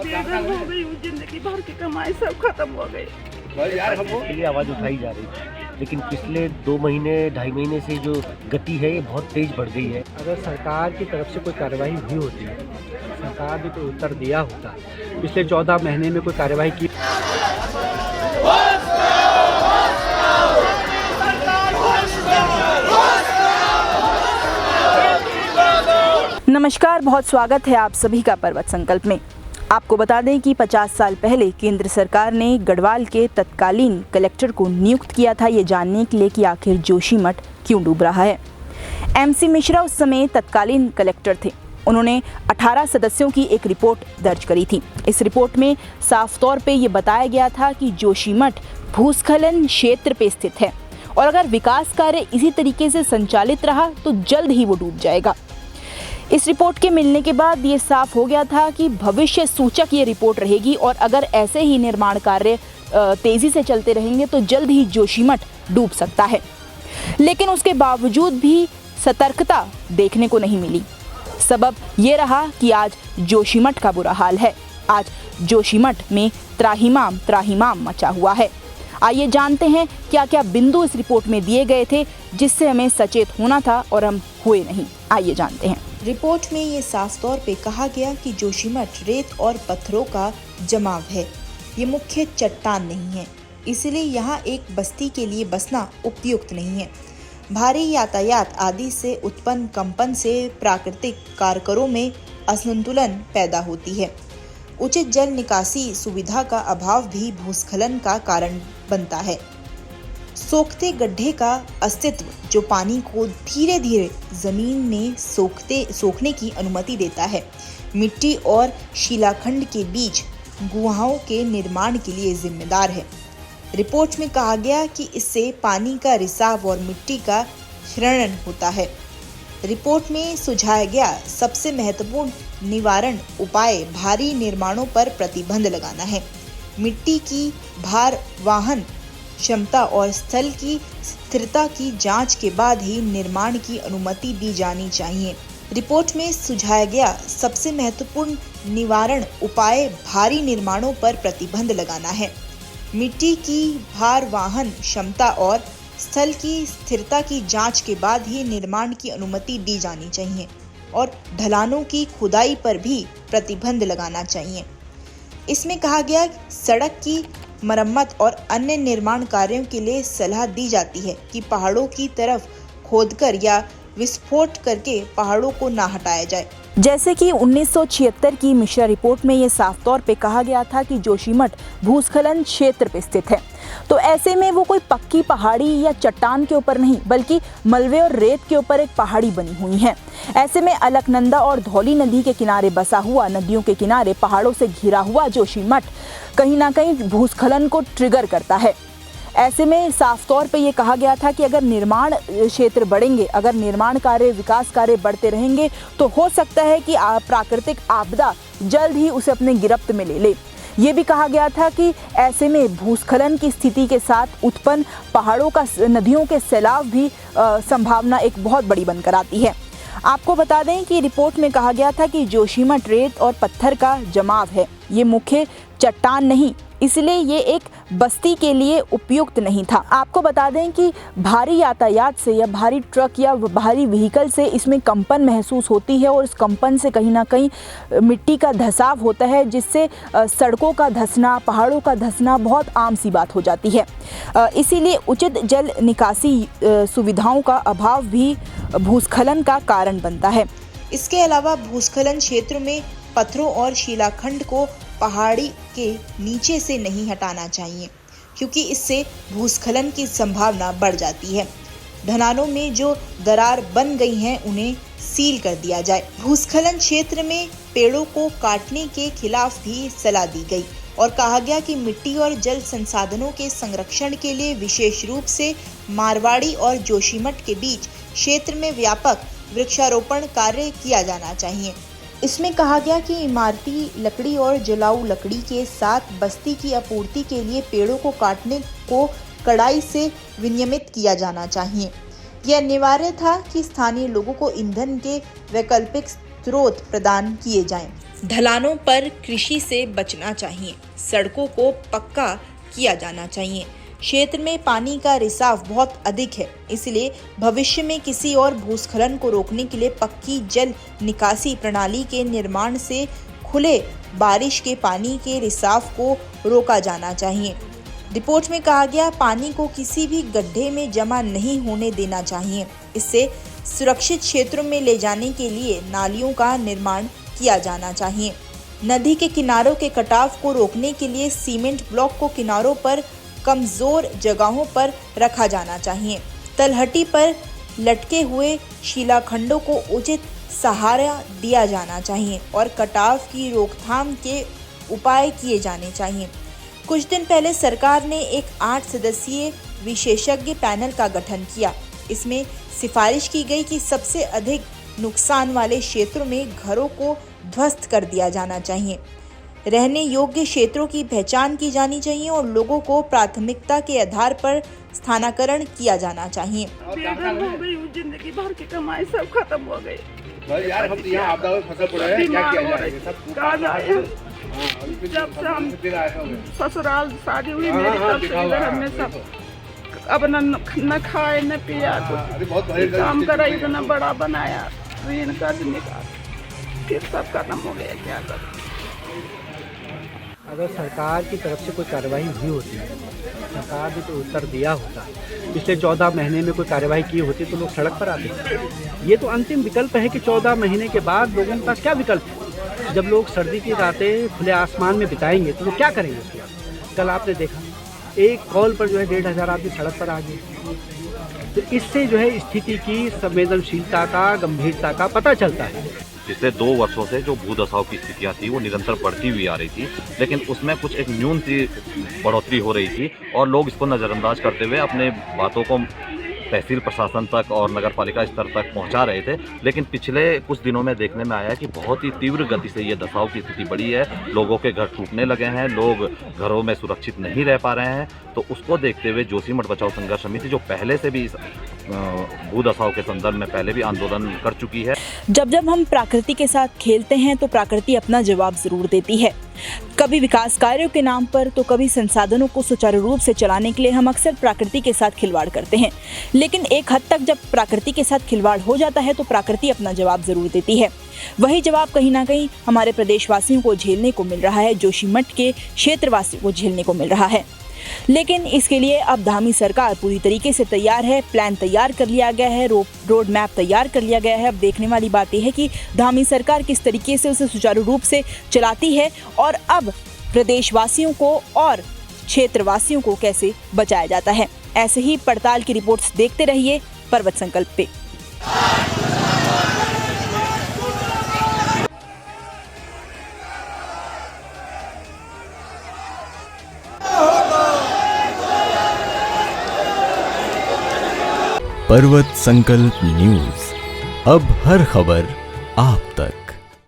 बेघर हो गई हूँ, जिंदगी भर की कमाई सब खत्म हो गई। के लिए आवाज़ उठाई जा रही थी, लेकिन पिछले 2 महीने 2.5 महीने से जो गति है ये बहुत तेज बढ़ गई है। अगर सरकार की तरफ से कोई कार्रवाई हुई होती है, सरकार ने कोई उत्तर दिया होता, पिछले 14 महीने में कोई कार्रवाई की। नमस्कार, बहुत स्वागत है आप सभी का पर्वत संकल्प में। आपको बता दें कि 50 साल पहले केंद्र सरकार ने गढ़वाल के तत्कालीन कलेक्टर को नियुक्त किया था ये जानने के लिए कि आखिर जोशीमठ क्यों डूब रहा है। एमसी मिश्रा उस समय तत्कालीन कलेक्टर थे। उन्होंने 18 सदस्यों की एक रिपोर्ट दर्ज करी थी। इस रिपोर्ट में साफ तौर पे ये बताया गया था कि जोशीमठ भूस्खलन क्षेत्र पे स्थित है और अगर विकास कार्य इसी तरीके से संचालित रहा तो जल्द ही वो डूब जाएगा। इस रिपोर्ट के मिलने के बाद ये साफ हो गया था कि भविष्य सूचक ये रिपोर्ट रहेगी और अगर ऐसे ही निर्माण कार्य तेजी से चलते रहेंगे तो जल्द ही जोशीमठ डूब सकता है। लेकिन उसके बावजूद भी सतर्कता देखने को नहीं मिली। सबब ये रहा कि आज जोशीमठ का बुरा हाल है। आज जोशीमठ में त्राहिमाम मचा हुआ है। आइए जानते हैं क्या क्या बिंदु इस रिपोर्ट में दिए गए थे जिससे हमें सचेत होना था और हम हुए नहीं। आइए जानते हैं। रिपोर्ट में ये साफ तौर पे कहा गया कि जोशीमठ रेत और पत्थरों का जमाव है। ये मुख्य चट्टान नहीं है, इसलिए यहाँ एक बस्ती के लिए बसना उपयुक्त नहीं है। भारी यातायात आदि से उत्पन्न कंपन से प्राकृतिक कारकों में असंतुलन पैदा होती है। उचित जल निकासी सुविधा का अभाव भी भूस्खलन का कारण बनता है। सोखते गड्ढे का अस्तित्व जो पानी को धीरे धीरे जमीन में सोखने की अनुमति देता है, मिट्टी और शिलाखंड के बीच गुहाओं के निर्माण के लिए जिम्मेदार है। रिपोर्ट में कहा गया कि इससे पानी का रिसाव और मिट्टी का क्षरण होता है। रिपोर्ट में सुझाया गया सबसे महत्वपूर्ण निवारण उपाय भारी निर्माणों पर प्रतिबंध लगाना है। मिट्टी की भार वाहन क्षमता और स्थल की स्थिरता की जांच के बाद ही निर्माण की अनुमति दी जानी चाहिए। रिपोर्ट में सुझाया गया सबसे महत्वपूर्ण निवारण उपाय भारी निर्माणों पर प्रतिबंध लगाना है। मिट्टी की भार वाहन क्षमता और स्थल की स्थिरता की जांच के बाद ही निर्माण की अनुमति दी जानी चाहिए और ढलानों की खुदाई पर भी प्रतिबंध लगाना चाहिए। इसमें कहा गया सड़क की मरम्मत और अन्य निर्माण कार्यों के लिए सलाह दी जाती है कि पहाड़ों की तरफ खोदकर या विस्फोट करके पहाड़ों को ना हटाया जाए। जैसे कि 1976 की मिश्रा रिपोर्ट में ये साफ तौर पे कहा गया था कि जोशीमठ भूस्खलन क्षेत्र पे स्थित है, तो ऐसे में वो कोई पक्की पहाड़ी या चट्टान के ऊपर नहीं बल्कि मलबे और रेत के ऊपर एक पहाड़ी बनी हुई है। ऐसे में अलकनंदा और धौली नदी के किनारे बसा हुआ, नदियों के किनारे पहाड़ों से घिरा हुआ जोशीमठ कहीं ना कहीं भूस्खलन को ट्रिगर करता है। ऐसे में साफ तौर पे ये कहा गया था कि अगर निर्माण क्षेत्र बढ़ेंगे, अगर निर्माण कार्य विकास कार्य बढ़ते रहेंगे तो हो सकता है कि प्राकृतिक आपदा जल्द ही उसे अपने गिरफ्त में ले ले। ये भी कहा गया था कि ऐसे में भूस्खलन की स्थिति के साथ उत्पन्न पहाड़ों का नदियों के सैलाब भी संभावना एक बहुत बड़ी बनकर आती है। आपको बता दें कि रिपोर्ट में कहा गया था कि जोशीमठ रेत और पत्थर का जमाव है। ये मुख्य चट्टान नहीं, इसलिए ये एक बस्ती के लिए उपयुक्त नहीं था। आपको बता दें कि भारी यातायात से या भारी ट्रक या भारी व्हीकल से इसमें कंपन महसूस होती है और इस कंपन से कहीं ना कहीं मिट्टी का धसाव होता है, जिससे सड़कों का धंसना, पहाड़ों का धंसना बहुत आम सी बात हो जाती है। इसीलिए उचित जल निकासी सुविधाओं का अभाव भी भूस्खलन का कारण बनता है। इसके अलावा भूस्खलन क्षेत्र में पत्थरों और शिलाखंड को पहाड़ी के नीचे से नहीं हटाना चाहिए, क्योंकि इससे भूस्खलन की संभावना बढ़ जाती है। ढलानों में जो दरार बन गई हैं उन्हें सील कर दिया जाए। भूस्खलन क्षेत्र में पेड़ों को काटने के खिलाफ भी सलाह दी गई और कहा गया कि मिट्टी और जल संसाधनों के संरक्षण के लिए विशेष रूप से मारवाड़ी और जोशीमठ के बीच क्षेत्र में व्यापक वृक्षारोपण कार्य किया जाना चाहिए। इसमें कहा गया कि इमारती लकड़ी और जलाऊ लकड़ी के साथ बस्ती की आपूर्ति के लिए पेड़ों को काटने को कड़ाई से विनियमित किया जाना चाहिए। यह अनिवार्य था कि स्थानीय लोगों को ईंधन के वैकल्पिक स्रोत प्रदान किए जाएं। ढलानों पर कृषि से बचना चाहिए, सड़कों को पक्का किया जाना चाहिए। क्षेत्र में पानी का रिसाव बहुत अधिक है, इसलिए भविष्य में किसी और भूस्खलन को रोकने के लिए पक्की जल निकासी प्रणाली के निर्माण से खुले बारिश के पानी के रिसाव को रोका जाना चाहिए। रिपोर्ट में कहा गया, पानी को किसी भी गड्ढे में जमा नहीं होने देना चाहिए। इससे सुरक्षित क्षेत्रों में ले जाने के लिए नालियों का निर्माण किया जाना चाहिए। नदी के किनारों के कटाव को रोकने के लिए सीमेंट ब्लॉक को किनारों पर कमजोर जगहों पर रखा जाना चाहिए। तलहटी पर लटके हुए शिलाखंडों को उचित सहारा दिया जाना चाहिए और कटाव की रोकथाम के उपाय किए जाने चाहिए। कुछ दिन पहले सरकार ने एक 8 सदस्यीय विशेषज्ञ पैनल का गठन किया। इसमें सिफारिश की गई कि सबसे अधिक नुकसान वाले क्षेत्रों में घरों को ध्वस्त कर दिया जाना चाहिए। रहने योग्य क्षेत्रों की पहचान की जानी चाहिए और लोगों को प्राथमिकता के आधार पर स्थानांतरण किया जाना चाहिए। बेघर हो गई हूँ, जिंदगी भर की कमाई सब खत्म हो गई। यार हम यहाँ आपदा में फसल पड़े हैं, क्या किया जाए? कहा जाए, जब से हम ससुराल शादी हुई मेरी तब से इधर हमने सब अब न खाए न पिया, कुछ काम करा, इतना बड़ा बनाया, ऋण कर्ज निकाल, फिर सब खत्म हो गया। क्या कर? अगर सरकार की तरफ से कोई कार्रवाई हुई होती है, सरकार ने तो उत्तर दिया होता, पिछले 14 महीने में कोई कार्रवाई की होती तो लोग सड़क पर आते। ये तो अंतिम विकल्प है कि 14 महीने के बाद लोगों के पास क्या विकल्प है? जब लोग सर्दी की रातें खुले आसमान में बिताएंगे तो लोग क्या करेंगे उसके बाद? कल आपने देखा एक कॉल पर जो है 1,500 आदमी सड़क पर आ गए। तो इससे जो है स्थिति की संवेदनशीलता का, गंभीरता का पता चलता है। पिछले 2 वर्षों से जो भूदशाओं की स्थितियाँ थी वो निरंतर बढ़ती हुई आ रही थी, लेकिन उसमें कुछ एक न्यून सी बढ़ोतरी हो रही थी और लोग इसको नज़रअंदाज करते हुए अपने बातों को तहसील प्रशासन तक और नगर पालिका स्तर तक पहुंचा रहे थे। लेकिन पिछले कुछ दिनों में देखने में आया कि बहुत ही तीव्र गति से ये दशाओं की स्थिति बढ़ी है। लोगों के घर टूटने लगे हैं, लोग घरों में सुरक्षित नहीं रह पा रहे हैं। तो उसको देखते हुए जोशीमठ बचाओ संघर्ष समिति, जो पहले से भी इस भूदशाओं के संदर्भ में पहले भी आंदोलन कर चुकी है। जब हम प्रकृति के साथ खेलते हैं तो प्रकृति अपना जवाब जरूर देती है। कभी विकास कार्यों के नाम पर तो कभी संसाधनों को सुचारू रूप से चलाने के लिए हम अक्सर प्रकृति के साथ खिलवाड़ करते हैं। लेकिन एक हद तक जब प्रकृति के साथ खिलवाड़ हो जाता है तो प्रकृति अपना जवाब जरूर देती है। वही जवाब कहीं ना कहीं हमारे प्रदेशवासियों को झेलने को मिल रहा है, जोशीमठ के क्षेत्रवासियों को झेलने को मिल रहा है। लेकिन इसके लिए अब धामी सरकार पूरी तरीके से तैयार है। प्लान तैयार कर लिया गया है, रोड मैप तैयार कर लिया गया है। अब देखने वाली बात यह है कि धामी सरकार किस तरीके से उसे सुचारू रूप से चलाती है और अब प्रदेशवासियों को और क्षेत्रवासियों को कैसे बचाया जाता है। ऐसे ही पड़ताल की रिपोर्ट्स देखते रहिए पर्वत संकल्प पे। पर्वत संकल्प न्यूज, अब हर खबर आप तक।